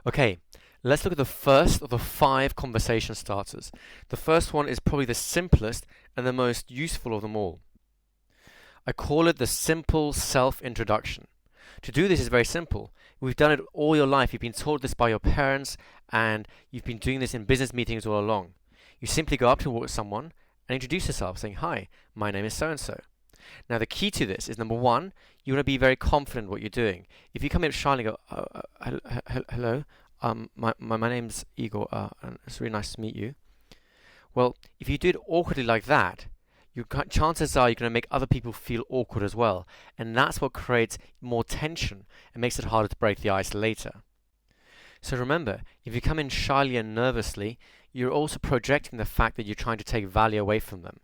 Okay, let's look at the first of the 5 conversation starters. The first one is probably the simplest and the most useful of them all. I call it the simple self-introduction. To do this is very simple. We've done it all your life. You've been taught this by your parents, and you've been doing this in business meetings all along. You simply go up to someone and introduce yourself, saying, "Hi, my name is so-and-so." Now, the key to this is, number one, you want to be very confident in what you're doing. If you come in shyly and go, hello, my name's Igor, and it's really nice to meet you. Well, if you do it awkwardly like that, chances are you're going to make other people feel awkward as well. And that's what creates more tension and makes it harder to break the ice later. So remember, if you come in shyly and nervously, you're also projecting the fact that you're trying to take value away from them.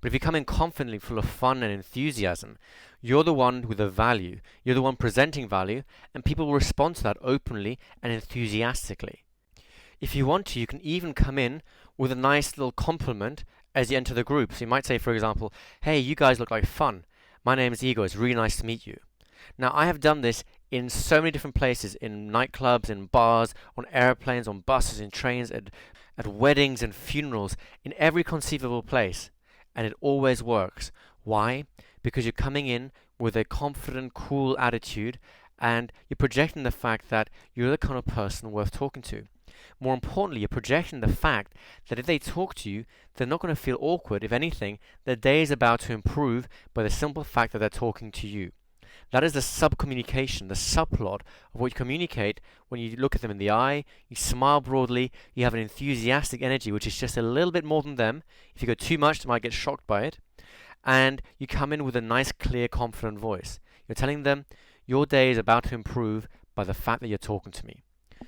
But if you come in confidently, full of fun and enthusiasm, you're the one with the value, you're the one presenting value, and people will respond to that openly and enthusiastically. If you want to, you can even come in with a nice little compliment as you enter the group. So you might say, for example, "Hey, you guys look like fun. My name is Igor. It's really nice to meet you." Now, I have done this in so many different places, in nightclubs, in bars, on airplanes, on buses, in trains, at weddings and funerals, in every conceivable place. And it always works. Why? Because you're coming in with a confident, cool attitude, and you're projecting the fact that you're the kind of person worth talking to. More importantly, you're projecting the fact that if they talk to you, they're not going to feel awkward. If anything, their day is about to improve by the simple fact that they're talking to you. That is the sub-communication, the subplot of what you communicate when you look at them in the eye, you smile broadly, you have an enthusiastic energy, which is just a little bit more than them. If you go too much, they might get shocked by it. And you come in with a nice, clear, confident voice. You're telling them your day is about to improve by the fact that you're talking to me.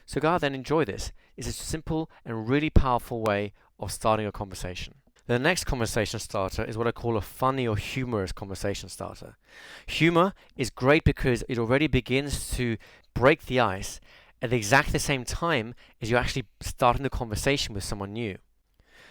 So go out there and enjoy this. It's a simple and really powerful way of starting a conversation. The next conversation starter is what I call a funny or humorous conversation starter. Humor is great because it already begins to break the ice at exactly the same time as you're actually starting the conversation with someone new.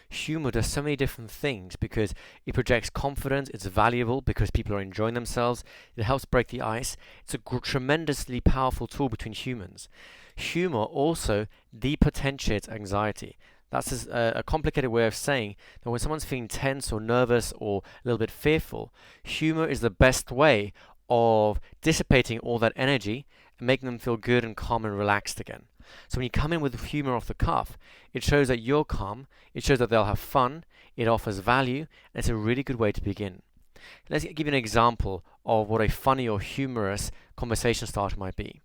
Humor does so many different things because it projects confidence, it's valuable because people are enjoying themselves, it helps break the ice. It's a tremendously powerful tool between humans. Humor also depotentiates anxiety. That's a complicated way of saying that when someone's feeling tense or nervous or a little bit fearful, humor is the best way of dissipating all that energy and making them feel good and calm and relaxed again. So when you come in with humor off the cuff, it shows that you're calm, it shows that they'll have fun, it offers value, and it's a really good way to begin. Let's give you an example of what a funny or humorous conversation starter might be.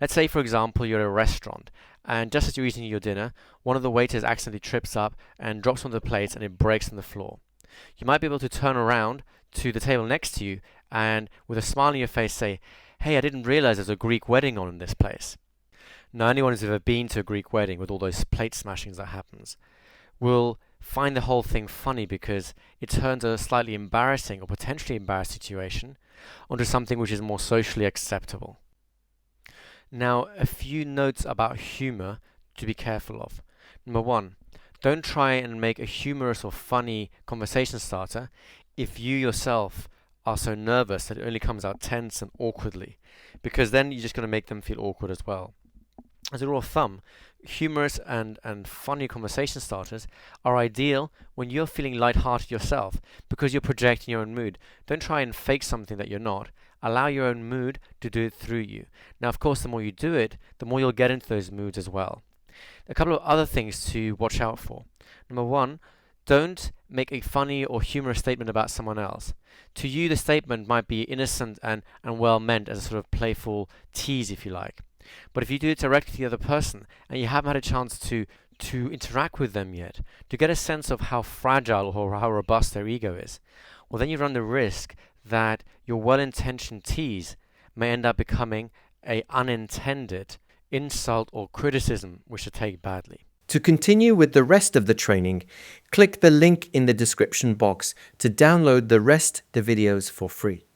Let's say, for example, you're at a restaurant, and just as you're eating your dinner, one of the waiters accidentally trips up and drops one of the plates and it breaks on the floor. You might be able to turn around to the table next to you and, with a smile on your face, say, "Hey, I didn't realize there's a Greek wedding on in this place." Now, anyone who's ever been to a Greek wedding with all those plate smashings that happens will find the whole thing funny because it turns a slightly embarrassing or potentially embarrassing situation onto something which is more socially acceptable. Now, a few notes about humor to be careful of. Number one, don't try and make a humorous or funny conversation starter if you yourself are so nervous that it only comes out tense and awkwardly, because then you're just going to make them feel awkward as well. As a rule of thumb, humorous and funny conversation starters are ideal when you're feeling lighthearted yourself because you're projecting your own mood. Don't try and fake something that you're not. Allow your own mood to do it through you. Now, of course, the more you do it, the more you'll get into those moods as well. A couple of other things to watch out for. Number one, don't make a funny or humorous statement about someone else. To you, the statement might be innocent and well meant as a sort of playful tease, if you like. But if you do it directly to the other person and you haven't had a chance to interact with them yet, to get a sense of how fragile or how robust their ego is, well, then you run the risk that your well-intentioned tease may end up becoming an unintended insult or criticism which to take badly. To continue with the rest of the training, click the link in the description box to download the rest of the videos for free.